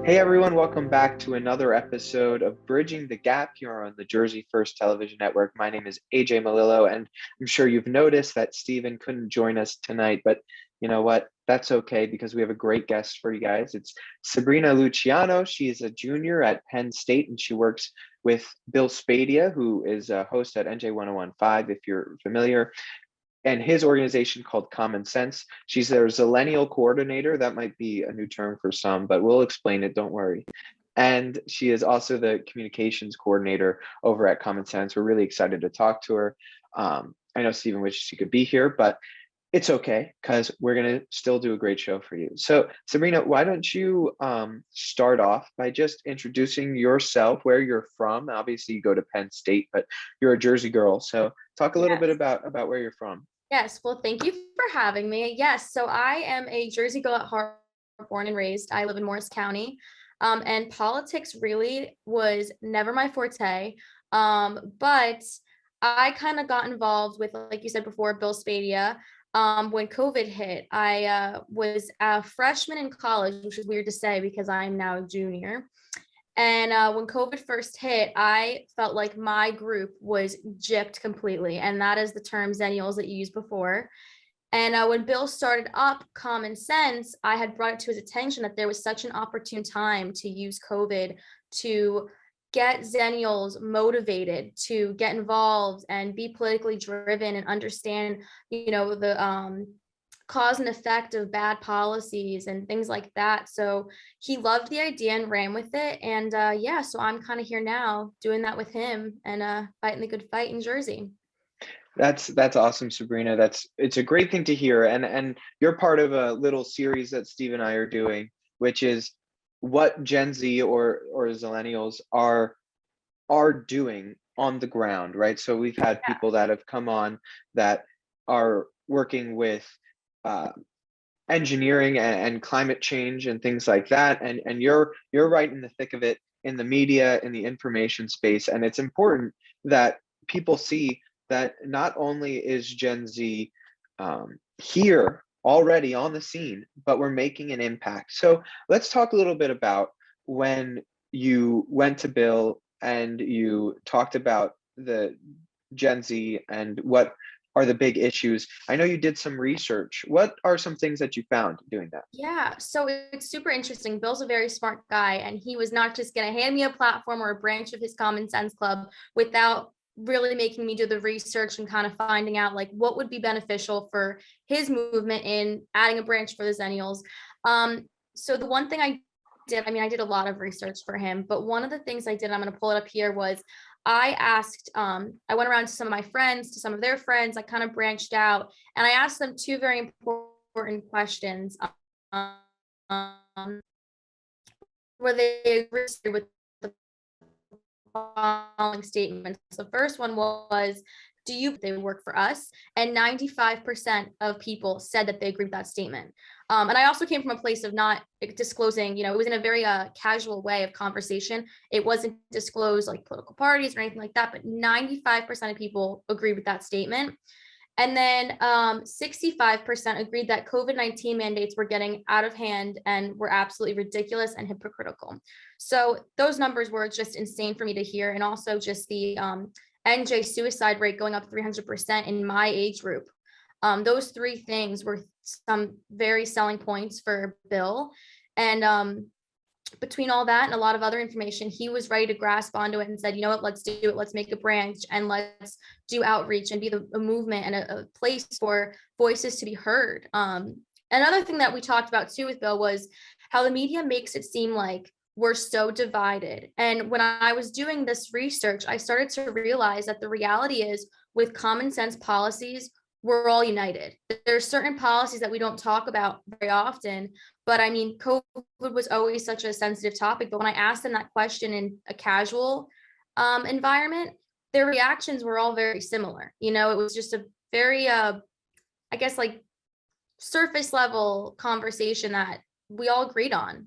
Hey everyone, welcome back to another episode of Bridging the Gap here on the Jersey First Television Network. My name is AJ Malillo, and I'm sure you've noticed that Stephen couldn't join us tonight, but you know what? That's okay because we have a great guest for you guys. It's Sabrina Luciano. She is a junior at Penn State and she works with Bill Spadea, who is a host at NJ 1015, if you're familiar, and his organization called Common Sense. She's their Zillenial coordinator. That might be a new term for some, but we'll explain it, don't worry. And she is also the communications coordinator over at Common Sense. We're really excited to talk to her. I know Stephen wishes she could be here, but it's okay because we're going to still do a great show for you. So, Sabrina, why don't you start off by just introducing yourself, where you're from? Obviously, you go to Penn State, but you're a Jersey girl. So, talk a little bit Yes. about where you're from. Yes. Well, thank you for having me. Yes. So I am a Jersey girl at heart, born and raised. I live in Morris County. And politics really was never my forte. But I kind of got involved with, like you said before, Bill Spadea. When COVID hit, I was a freshman in college, which is weird to say because I'm now a junior. And when COVID first hit, I felt like my group was gypped completely. And that is the term Zillenials that you used before. And when Bill started up Common Sense, I had brought it to his attention that there was such an opportune time to use COVID to get Zillenials motivated to get involved and be politically driven and understand, the cause and effect of bad policies and things like that. So he loved the idea and ran with it. And yeah, so I'm kind of here now doing that with him and fighting the good fight in Jersey. That's awesome, Sabrina. It's a great thing to hear. And you're part of a little series that Steve and I are doing, which is what Gen Z or Zillennials are doing on the ground, right? So we've had Yeah. people that have come on that are working with uh, engineering and climate change and things like that. And you're right in the thick of it in the media, in the information space. And it's important that people see that not only is Gen Z here already on the scene, but we're making an impact. So let's talk a little bit about when you went to Bill and you talked about the Gen Z and what are the big issues. I know you did some research. What are some things that you found doing that? Yeah, so it's super interesting. Bill's a very smart guy, and he was not just going to hand me a platform or a branch of his Common Sense Club without really making me do the research and kind of finding out like what would be beneficial for his movement in adding a branch for the Zennials. So the one thing I did, I mean, I did a lot of research for him, but one of the things I did, I'm going to pull it up here, was I asked, I went around to some of my friends, to some of their friends, I kind of branched out, and I asked them two very important questions. Um, where they agree with the following statements. The first one was, do you they work for us? And 95% of people said that they agree with that statement. And I also came from a place of not disclosing, it was in a very casual way of conversation. It wasn't disclosed like political parties or anything like that, but 95% of people agree with that statement. And then 65% agreed that COVID-19 mandates were getting out of hand and were absolutely ridiculous and hypocritical. So those numbers were just insane for me to hear. And also just the NJ suicide rate going up 300% in my age group. Those three things were some very selling points for Bill. And between all that and a lot of other information, he was ready to grasp onto it and said, you know what, let's do it. Let's make a branch and let's do outreach and be a movement and a place for voices to be heard. Another thing that we talked about too with Bill was how the media makes it seem like we're so divided. And when I was doing this research, I started to realize that the reality is with common sense policies, we're all united. There's certain policies that we don't talk about very often, but I mean, COVID was always such a sensitive topic. But when I asked them that question in a casual environment, their reactions were all very similar. It was just a very, I guess, like surface level conversation that we all agreed on.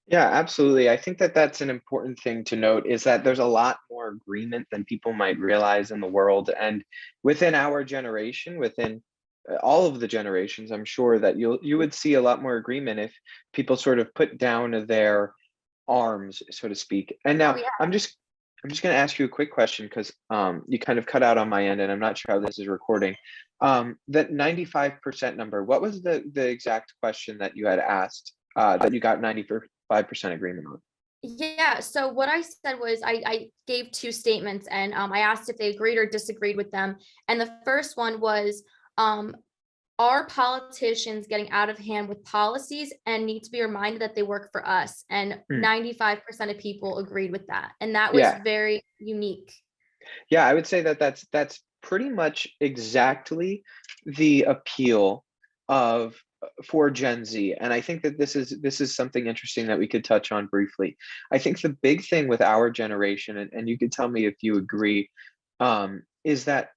Yeah, absolutely. I think that that's an important thing to note is that there's a lot more agreement than people might realize in the world. And within our generation, within all of the generations, I'm sure that you would see a lot more agreement if people sort of put down their arms, so to speak. And Oh now yeah. I'm just going to ask you a quick question because you kind of cut out on my end, and I'm not sure how this is recording. That 95% number, what was the exact question that you had asked that you got 95% agreement on? Yeah, so what I said was I gave two statements, and I asked if they agreed or disagreed with them. And the first one was, um, are politicians getting out of hand with policies and need to be reminded that they work for us? And Hmm. 95% of people agreed with that. And that was Yeah, very unique. yeah, I would say that that's pretty much exactly the appeal of for Gen Z. And I think that this is something interesting that we could touch on briefly. I think the big thing with our generation, and you could tell me if you agree, is that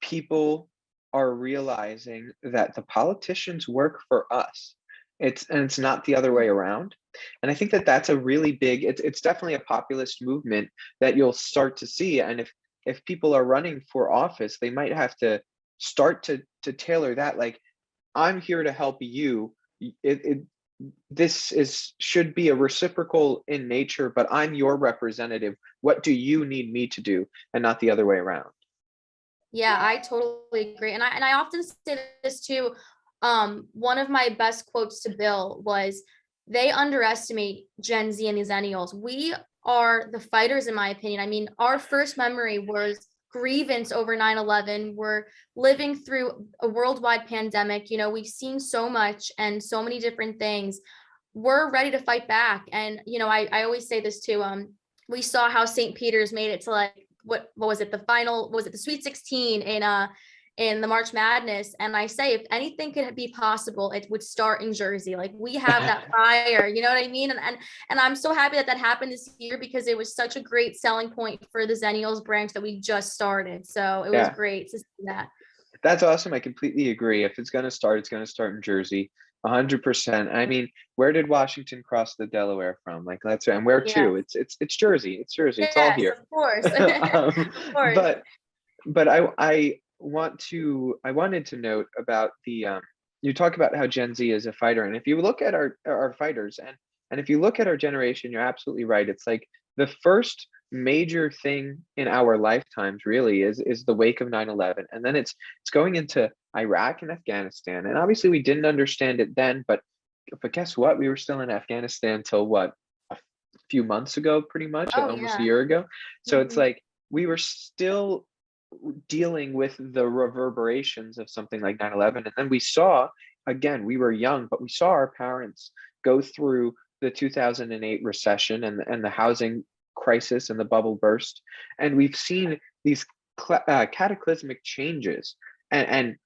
people are realizing that the politicians work for us. It's not the other way around. And I think that that's a really big, it's definitely a populist movement that you'll start to see. And if people are running for office, they might have to start to tailor that, like, I'm here to help you. It this is should be a reciprocal in nature, but I'm your representative. What do you need me to do? And not the other way around. Yeah, I totally agree. And I often say this too. One of my best quotes to Bill was, they underestimate Gen Z and the Zillennials. We are the fighters, in my opinion. I mean, our first memory was grievance over 9/11. We're living through a worldwide pandemic. We've seen so much and so many different things. We're ready to fight back. And I always say this too. We saw how St. Peter's made it to, like, what was it, the final, was it the Sweet 16 in the March Madness? And I say, if anything could be possible, it would start in Jersey. Like, we have that fire, you know what I mean? And I'm so happy that that happened this year, because it was such a great selling point for the Zillennials branch that we just started. So it was Yeah. great to see that. That's awesome. I completely agree. If it's going to start in Jersey, 100%. I mean, where did Washington cross the Delaware from? Like, let's and where to? Yes, It's Jersey. It's Jersey. It's all yes, here. of course. um, Of course. but I wanted to note about the you talk about how Gen Z is a fighter, and if you look at our fighters, and if you look at our generation, you're absolutely right. It's like the first major thing in our lifetimes really is the wake of 9/11, and then it's going into Iraq and Afghanistan. And obviously we didn't understand it then, but guess what? We were still in Afghanistan till what, a few months ago, pretty much, Oh almost a yeah. year ago. So it's Mhm. like we were still dealing with the reverberations of something like 9/11. And then we saw, again, we were young, but we saw our parents go through the 2008 recession and the housing crisis and the bubble burst. And we've seen these cataclysmic changes. And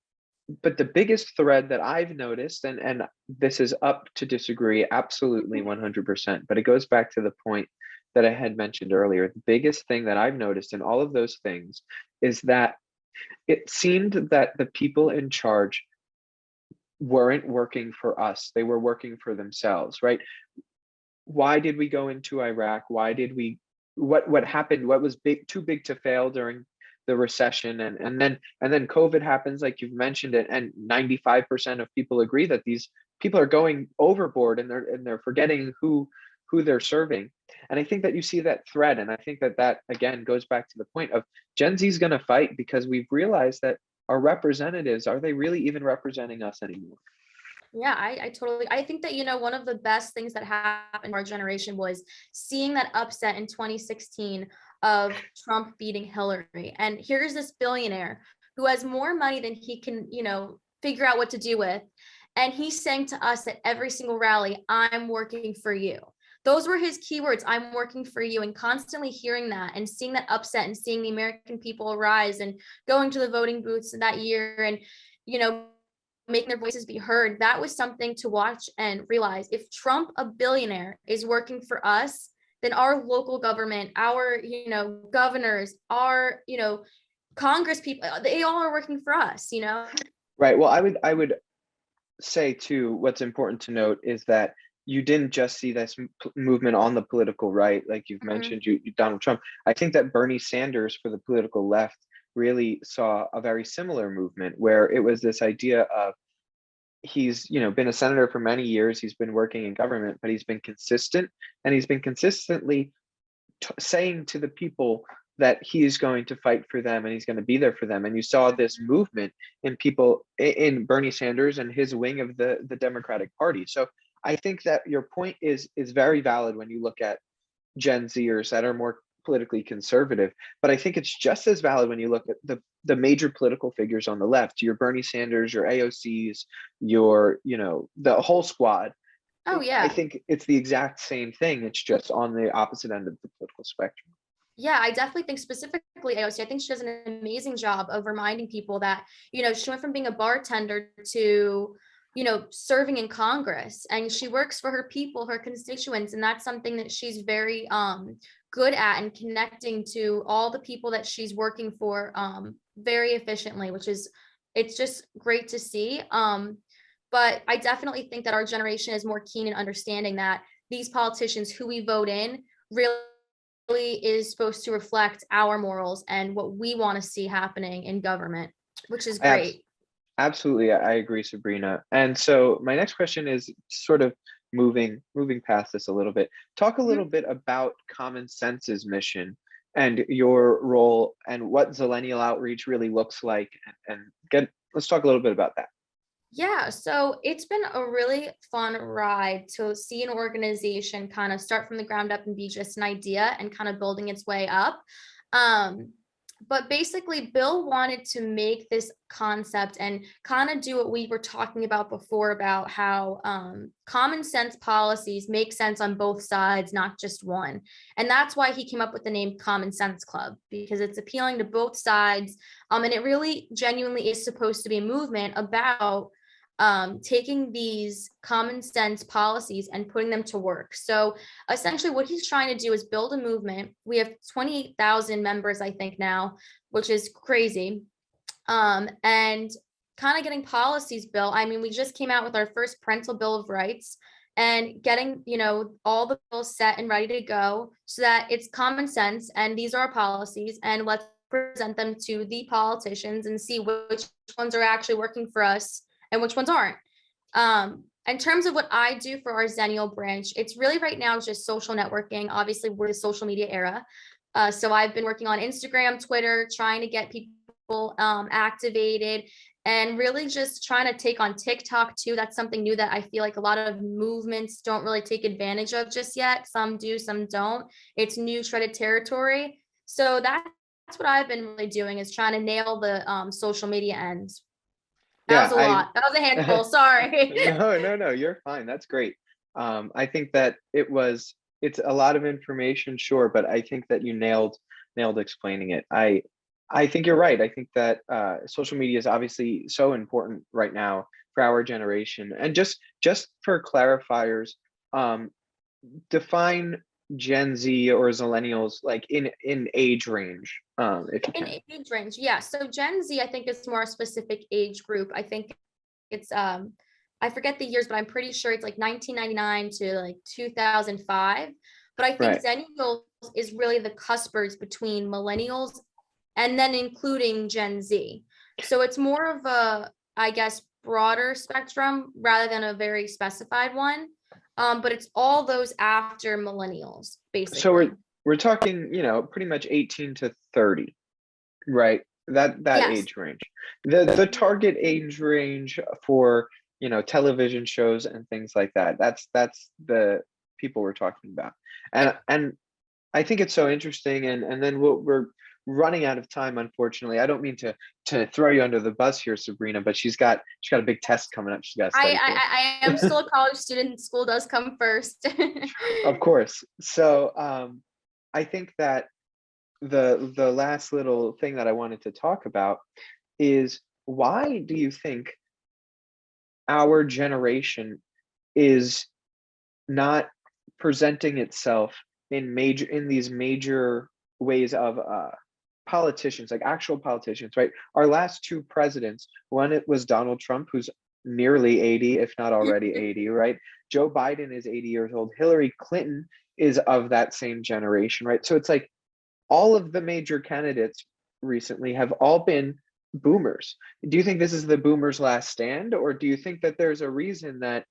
but the biggest thread that I've noticed, and this is up to disagree, absolutely 100%, but it goes back to the point that I had mentioned earlier. The biggest thing that I've noticed in all of those things is that it seemed that the people in charge weren't working for us, they were working for themselves, right? Why did we go into Iraq? Why did we, what happened? What was too big to fail during the recession? And then COVID happens, like you've mentioned it, and 95% of people agree that these people are going overboard, and they're forgetting who they're serving. And I think that you see that thread, and I think that again goes back to the point of Gen Z is going to fight, because we've realized that our representatives, are they really even representing us anymore? Yeah, I totally, I think that, one of the best things that happened to our generation was seeing that upset in 2016 of Trump beating Hillary. And here's this billionaire who has more money than he can, figure out what to do with. And he's saying to us at every single rally, I'm working for you. Those were his keywords, I'm working for you. And constantly hearing that and seeing that upset and seeing the American people rise and going to the voting booths that year, and, you know, making their voices be heard. That was something to watch and realize, if Trump, a billionaire, is working for us, then our local government, our, governors, our, Congress people, they all are working for us. Right. Well, I would say too, what's important to note is that you didn't just see this movement on the political right, like you've Mhm. mentioned, Donald Trump. I think that Bernie Sanders for the political left really saw a very similar movement where it was this idea of he's been a senator for many years, he's been working in government, but he's been consistent, and he's been consistently saying to the people that he's going to fight for them and he's going to be there for them. And you saw this movement in people in Bernie Sanders and his wing of the Democratic Party. So I think that your point is very valid when you look at Gen Zers that are more politically conservative. But I think it's just as valid when you look at the major political figures on the left, your Bernie Sanders, your AOCs, your, the whole squad. Oh I yeah. think it's the exact same thing. It's just on the opposite end of the political spectrum. Yeah, I definitely think specifically AOC, I think she does an amazing job of reminding people that, she went from being a bartender to, serving in Congress, and she works for her people, her constituents. And that's something that she's very good at, and connecting to all the people that she's working for very efficiently, it's just great to see. But I definitely think that our generation is more keen in understanding that these politicians who we vote in really is supposed to reflect our morals and what we want to see happening in government, which is I abs- great. Absolutely, I agree, Sabrina. And so my next question is sort of moving past this a little bit. Talk a little Mhm. bit about Common Sense's mission and your role and what Zillennial outreach really looks like, and get let's talk a little bit about that. Yeah, so it's been a really fun ride to see an organization kind of start from the ground up and be just an idea and kind of building its way up. Um, but basically, Bill wanted to make this concept and kind of do what we were talking about before about how common sense policies make sense on both sides, not just one. And that's why he came up with the name Common Sense Club, because it's appealing to both sides. And it really genuinely is supposed to be a movement about taking these common sense policies and putting them to work. So essentially, what he's trying to do is build a movement. We have 28,000 members, I think, now, which is crazy. And kind of getting policies built. I mean, we just came out with our first parental bill of rights, and getting, all the bills set and ready to go so that it's common sense. And these are our policies, and let's present them to the politicians and see which ones are actually working for us and which ones aren't. In terms of what I do for our Zennial branch, it's really right now just social networking. Obviously, we're the social media era. So I've been working on Instagram, Twitter, trying to get people activated, and really just trying to take on TikTok too. That's something new that I feel like a lot of movements don't really take advantage of just yet. Some do, some don't. It's new treaded territory. So that's what I've been really doing, is trying to nail the social media end. That Yeah, was a lot. That was a I handful. Sorry. no, you're fine. That's great. I think that it's a lot of information, sure, but I think that you nailed explaining it. I think you're right. I think that social media is obviously so important right now for our generation. And just for clarifiers, um, define Gen Z or Zillennials like in age range, if you In can. age range, yeah. So Gen Z, I think it's more a specific age group. I think it's I forget the years, but I'm pretty sure it's like 1999 to like 2005. But I think Right. Zennials is really the cuspers between millennials and then including Gen Z. So it's more of a, I guess, broader spectrum rather than a very specified one. But it's all those after millennials, So basically. we're talking, pretty much 18 to 30, right? That Yes. age range. The target age range for, television shows and things like that. That's the people we're talking about. And I think it's so interesting, and then we're running out of time, unfortunately. I don't mean to throw you under the bus here, Sabrina, but she's got a big test coming up she's got to I, study I for. I am still a college student. School does come first. Of course. So I think that the last little thing that I wanted to talk about is, why do you think our generation is not presenting itself in these major ways of politicians, like actual politicians, right? Our last two presidents, one, it was Donald Trump, who's nearly 80, if not already 80, right? Joe Biden is 80 years old. Hillary Clinton is of that same generation, right? So it's like all of the major candidates recently have all been boomers. Do you think this is the boomers' last stand, or do you think that there's a reason that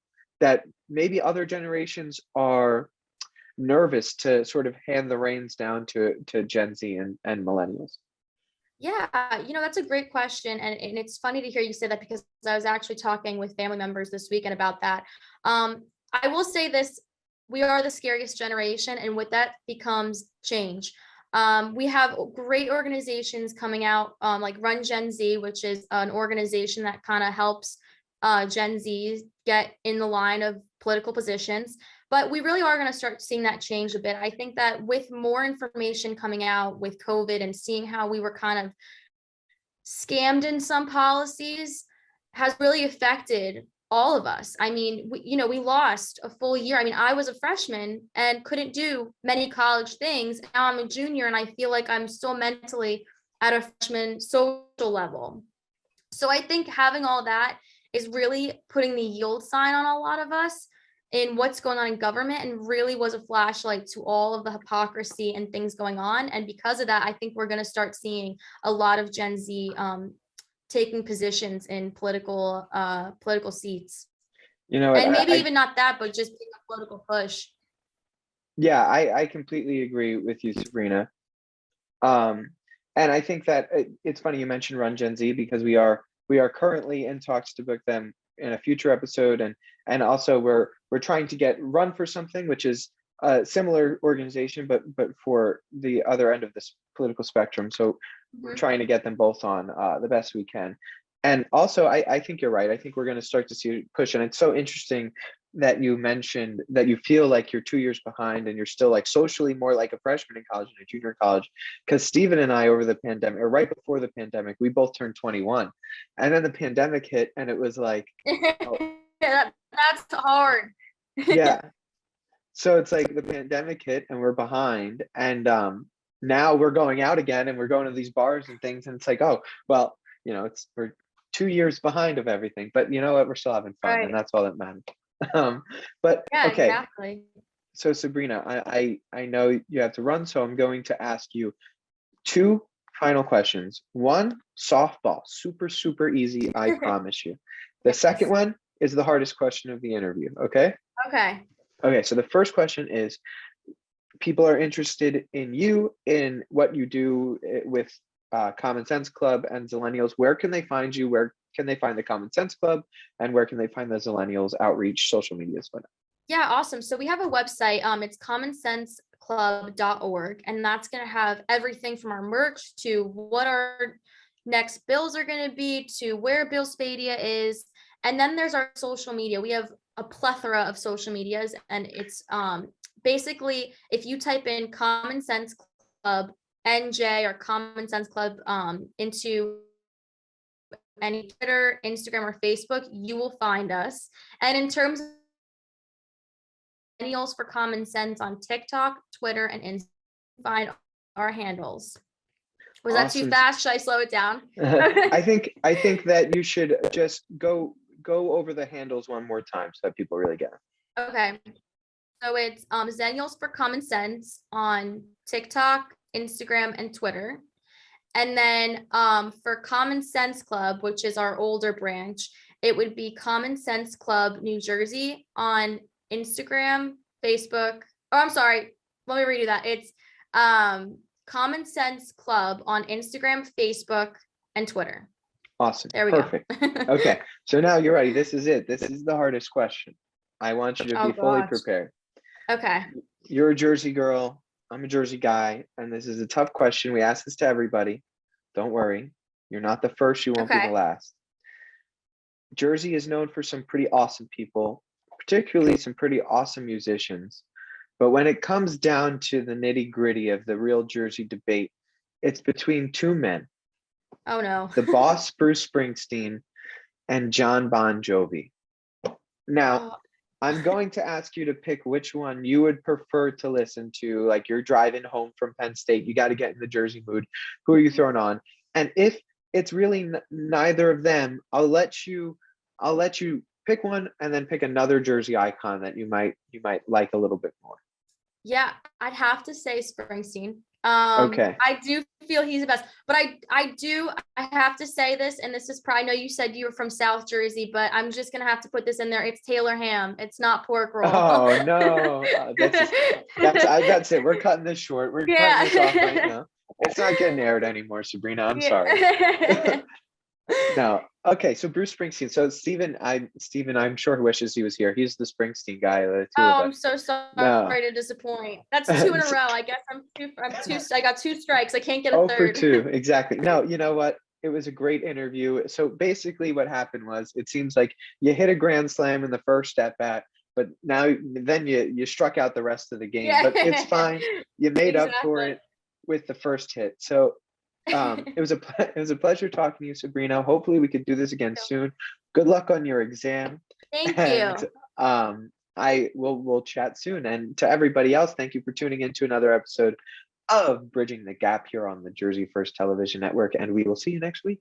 maybe other generations are nervous to sort of hand the reins down to Gen Z and millennials? Yeah, that's a great question. And it's funny to hear you say that because I was actually talking with family members this weekend about that. I will say this, we are the scariest generation, and with that becomes change. We have great organizations coming out, like Run Gen Z, which is an organization that kind of helps Gen Zs get in the line of political positions. But we really are going to start seeing that change a bit. I think that with more information coming out with COVID and seeing how we were kind of scammed in some policies has really affected all of us. I mean, we lost a full year. I mean, I was a freshman and couldn't do many college things. Now I'm a junior and I feel like I'm still mentally at a freshman social level. So I think having all that is really putting the yield sign on a lot of us in what's going on in government, and really was a flashlight to all of the hypocrisy and things going on. And because of that, I think we're going to start seeing a lot of Gen Z taking positions in political seats. And maybe even not that, but just being a political push. Yeah, I completely agree with you, Sabrina. And I think that it's funny you mentioned Run Gen Z, because we are currently in talks to book them in a future episode, and also we're trying to get Run for Something, which is a similar organization but for the other end of this political spectrum. So we're trying to get them both on the best we can. And also I think you're right. I think we're going to start to see a push, and it's so interesting that you mentioned that you feel like you're 2 years behind and you're still like socially more like a freshman in college and a junior in college. Because Stephen and I, over the pandemic, or right before the pandemic, we both turned 21, and then the pandemic hit, and it was like, oh, yeah, that's hard. yeah. So it's like the pandemic hit and we're behind, and now we're going out again and we're going to these bars and things, and it's like, oh well, we're 2 years behind of everything, but you know what, we're still having fun, and that's all that matters. But yeah, okay. exactly. So Sabrina, I know you have to run, so I'm going to ask you 2 final questions. One, softball, super easy, I promise you. The second one is the hardest question of the interview. Okay. Okay, so the first question is, people are interested in you, in what you do with Common Sense Club and Zillenials. Where can they find you? Where can they find the Common Sense Club? And where can they find the Zillenials outreach social medias? Yeah, awesome. So we have a website. It's commonsenseclub.org, and that's going to have everything from our merch to what our next bills are going to be, to where Bill Spadea is. And then there's our social media. We have a plethora of social medias, and it's basically, if you type in Common Sense Club NJ or Common Sense Club into any Twitter, Instagram, or Facebook, you will find us. And in terms of Zillenials for Common Sense on TikTok, Twitter, and Instagram, find our handles. Was that too fast? Should I slow it down? I think that you should just go over the handles one more time so that people really get it. Okay. So it's Zillenials for Common Sense on TikTok, Instagram, and Twitter. And then for Common Sense Club, which is our older branch, it would be Common Sense Club New Jersey on Instagram, Facebook. Oh, I'm sorry. Let me redo that. It's Common Sense Club on Instagram, Facebook, and Twitter. Awesome. There we Perfect. go. Okay. So now you're ready. This is it. This is the hardest question. I want you to be fully prepared. Okay. You're a Jersey girl. I'm a Jersey guy. And this is a tough question. We ask this to everybody. Don't worry. You're not the first. You won't be the last. Jersey is known for some pretty awesome people, particularly some pretty awesome musicians. But when it comes down to the nitty gritty of the real Jersey debate, it's between 2 men. Oh, no. The boss, Bruce Springsteen, and John Bon Jovi. Now, I'm going to ask you to pick which one you would prefer to listen to. Like, you're driving home from Penn State, you got to get in the Jersey mood. Who are you throwing on? And if it's really neither of them, I'll let you pick one and then pick another Jersey icon that you might like a little bit more. Yeah, I'd have to say Springsteen. Okay. I do feel he's the best. But I have to say this, and this is probably, I know you said you were from South Jersey, but I'm just gonna have to put this in there. It's Taylor ham. It's not pork roll. Oh no, that's it. We're cutting this short. We're cutting this off right now. It's not getting aired anymore, Sabrina. I'm sorry. No. Okay, so Bruce Springsteen. So Steven, I'm sure wishes he was here. He's the Springsteen guy, the two of us. I'm so sorry No. to disappoint. That's 2 in a row. I guess I'm two. I got 2 strikes. I can't get a 0 third. for 2, exactly. No, you know what? It was a great interview. So basically what happened was, it seems like you hit a grand slam in the first at bat, but then you struck out the rest of the game. But it's fine. You made up for it with the first hit. So it was a pleasure talking to you, Sabrina. Hopefully we could do this again soon. Good luck on your exam. Thank you. We'll chat soon. And to everybody else, thank you for tuning in to another episode of Bridging the Gap here on the Jersey First Television Network, and we will see you next week.